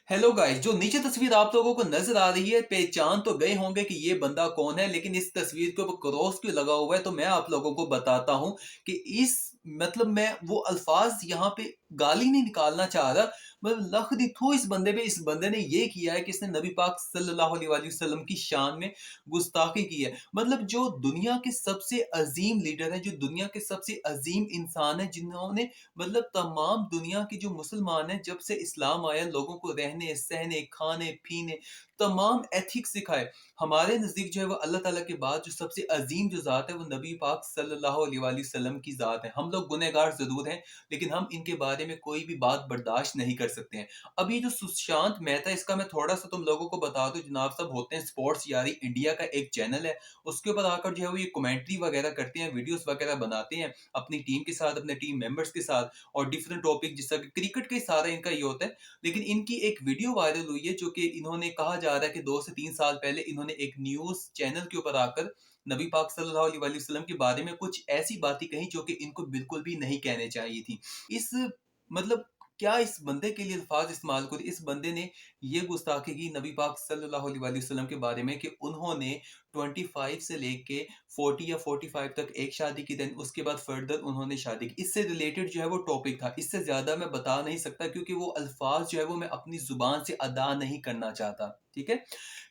Hello guys, जो नीचे तस्वीर आप लोगों को नजर आ रही है, पहचान तो गए होंगे कि ये बंदा कौन है, लेकिन इस तस्वीर के ऊपर क्रॉस क्यों लगा हुआ है तो मैं आप लोगों को बताता हूं कि इस मतलब मैं वो अल्फाज यहाँ पे गाली नहीं निकालना चाह रहा। मतलब लख दी थू इस बंदे पे। इस बंदे ने ये किया है कि इसने नबी पाक सल्लल्लाहु अलैहि वसल्लम की शान में गुस्ताखी की है। मतलब जो दुनिया के सबसे अजीम लीडर है, जो दुनिया के सबसे अजीम इंसान है, जिन्होंने मतलब तमाम दुनिया के जो मुसलमान हैं, जब से इस्लाम आया, लोगों को रहने सहने खाने पीने तमाम एथिक्स सिखाए। हमारे नज़दीक जो है वो अल्लाह ताला के बाद जो सबसे अजीम जो ज़ात है वो नबी पाक सल्लल्लाहु अलैहि वसल्लम की ज़ात है। हम लोग गुनहगार ज़रूर हैं, लेकिन हम इनके बारे में कोई भी बात बर्दाश्त नहीं कर सकते हैं। अब ये जो सुशांत मेहता, इसका मैं थोड़ा सा तुम लोगों को बता दूं। जनाब साहब होते हैं स्पोर्ट्स यारी इंडिया का एक चैनल है, उसके ऊपर आकर जो है वो ये कमेंट्री वगैरह करते हैं, वीडियोस वगैरह बनाते हैं अपनी टीम के साथ, अपने टीम मेंबर्स के साथ, और डिफरेंट टॉपिक जैसा कि क्रिकेट के सारा इनका ये होता है। लेकिन इनकी एक वीडियो वायरल हुई है, जो कि इन्होंने कहा जा रहा है कि 2 से 3 साल पहले इन्होंने एक न्यूज चैनल के ऊपर आकर नबी पाक सल्लल्लाहु अलैहि वसल्लम के बारे में कुछ ऐसी बातें कही जो कि इनको बिल्कुल भी नहीं कहने चाहिए थी। इस मतलब क्या इस बंदे के लिए अल्फाज इस्तेमाल करें। इस बंदे ने ये गुस्ताखी की नबी पाक सल्लल्लाहु अलैहि वसल्लम के बारे में कि उन्होंने 25 से लेके 40 या 45 तक एक शादी की, देन उसके बाद फर्दर उन्होंने शादी की। इससे रिलेटेड जो है वो टॉपिक था। इससे ज्यादा मैं बता नहीं सकता, क्योंकि वो अल्फाज जो है वो मैं अपनी जुबान से अदा नहीं करना चाहता। ठीक है।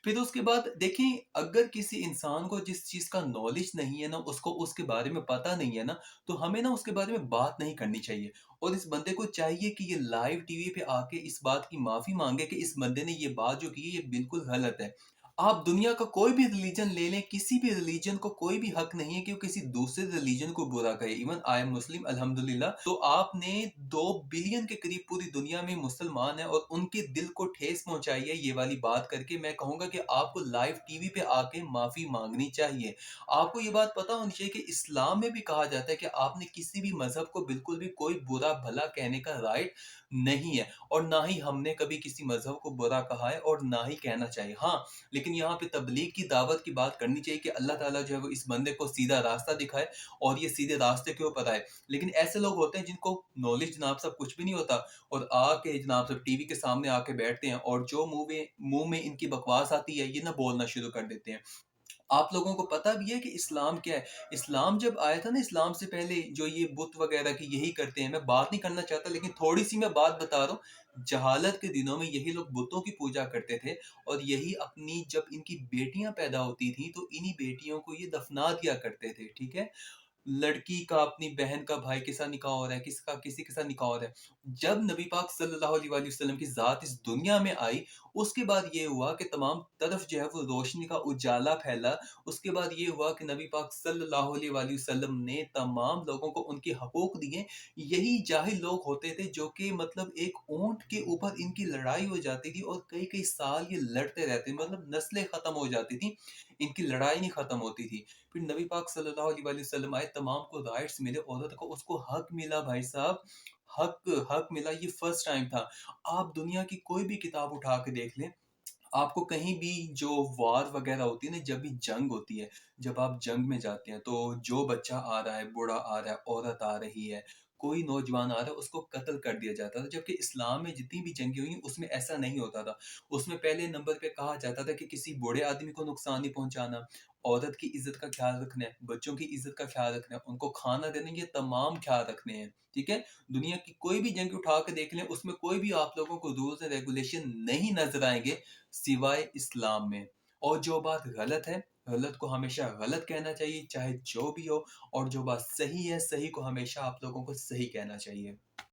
फिर उसके बाद देखें, अगर किसी इंसान को जिस चीज का नॉलेज नहीं है ना, उसको उसके बारे में पता नहीं है ना, तो हमें ना उसके बारे में बात नहीं करनी चाहिए। और इस बंदे को चाहिए कि ये लाइव टीवी पे आके इस बात की माफी मांगे कि इस बंदे ने ये बात जो की है ये बिल्कुल गलत है। आप दुनिया का कोई भी रिलीजन ले लें, किसी भी रिलीजन को कोई भी हक नहीं है कि वो किसी दूसरे रिलीजन को बुरा कहे। इवन आई एम मुस्लिम अल्हम्दुलिल्लाह। तो आपने 2 बिलियन के करीब पूरी दुनिया में मुसलमान है और उनके दिल को ठेस पहुंचाई है ये वाली बात करके। मैं कहूंगा कि आपको लाइव टीवी पे आके माफी मांगनी चाहिए। आपको ये बात पता होनी चाहिए कि इस्लाम में भी कहा जाता है कि आपने किसी भी मजहब को बिल्कुल भी कोई बुरा भला कहने का राइट नहीं है, और ना ही हमने कभी किसी मजहब को बुरा कहा है और ना ही कहना चाहिए। हाँ, लेकिन यहाँ पे तबलीग की दावत की बात करनी चाहिए कि अल्लाह ताला जो है वो इस बंदे को सीधा रास्ता दिखाए और ये सीधे रास्ते के ऊपर आए। लेकिन ऐसे लोग होते हैं जिनको नॉलेज जनाब सब कुछ भी नहीं होता, और आके जनाब सब टीवी के सामने आके बैठते हैं और जो मुंह में इनकी बकवास आती है ये ना बोलना शुरू कर देते हैं। आप लोगों को पता भी है कि इस्लाम क्या है। इस्लाम जब आया था ना, इस्लाम से पहले जो ये बुत वगैरह की यही करते हैं। मैं बात नहीं करना चाहता, लेकिन थोड़ी सी मैं बात बता रहा हूँ। जहालत के दिनों में यही लोग बुतों की पूजा करते थे, और यही अपनी जब इनकी बेटियां पैदा होती थी तो इन्हीं बेटियों को ये दफना दिया करते थे। ठीक है। लड़की का अपनी बहन का भाई के साथ निकाह हो रहा है, किसका किसी के साथ निकाह हो रहा है। जब नबी पाक सल्लल्लाहु अलैहि वसल्लम की जात इस दुनिया में आई, उसके बाद ये हुआ कि तमाम तरफ जो है वो रोशनी का उजाला फैला। उसके बाद ये हुआ कि नबी पाक सल्लल्लाहु अलैहि वसल्लम ने तमाम लोगों को उनके हकूक दिए। यही जाहिल लोग होते थे जो कि मतलब एक ऊंट के ऊपर इनकी लड़ाई हो जाती थी और कई कई साल ये लड़ते रहते, मतलब नस्लें खत्म हो जाती थी, इनकी लड़ाई नहीं खत्म होती थी। फिर नबी पाक सल्लल्लाहु अलैहि वसल्लम आए, तमाम को राइट्स मिले, औरत को उसको हक मिला भाई साहब। हक हक मिला, ये फर्स्ट टाइम था। आप दुनिया की कोई भी किताब उठा के देख लें, आपको कहीं भी जो वार वगैरह होती है ना, जब भी जंग होती है, जब आप जंग में जाते हैं तो जो बच्चा आ रहा है, बूढ़ा आ रहा है, औरत आ रही है, कोई नौजवान आ रहा है, उसको कत्ल कर दिया जाता था। जबकि इस्लाम में जितनी भी जंगें हुई उसमें ऐसा नहीं होता था। उसमें पहले नंबर पे कहा जाता था कि किसी बूढ़े आदमी को नुकसान नहीं पहुंचाना, औरत की इज्जत का ख्याल रखना है, बच्चों की इज्जत का ख्याल रखना है, उनको खाना देना, ये तमाम ख्याल रखने हैं। ठीक है। दुनिया की कोई भी जंग उठा के देख लें, उसमें कोई भी आप लोगों को रूल्स एंड रेगुलेशन नहीं नजर आएंगे सिवाय इस्लाम में। और जो बात गलत है, गलत को हमेशा गलत कहना चाहिए, चाहे जो भी हो। और जो बात सही है, सही को हमेशा आप लोगों को सही कहना चाहिए।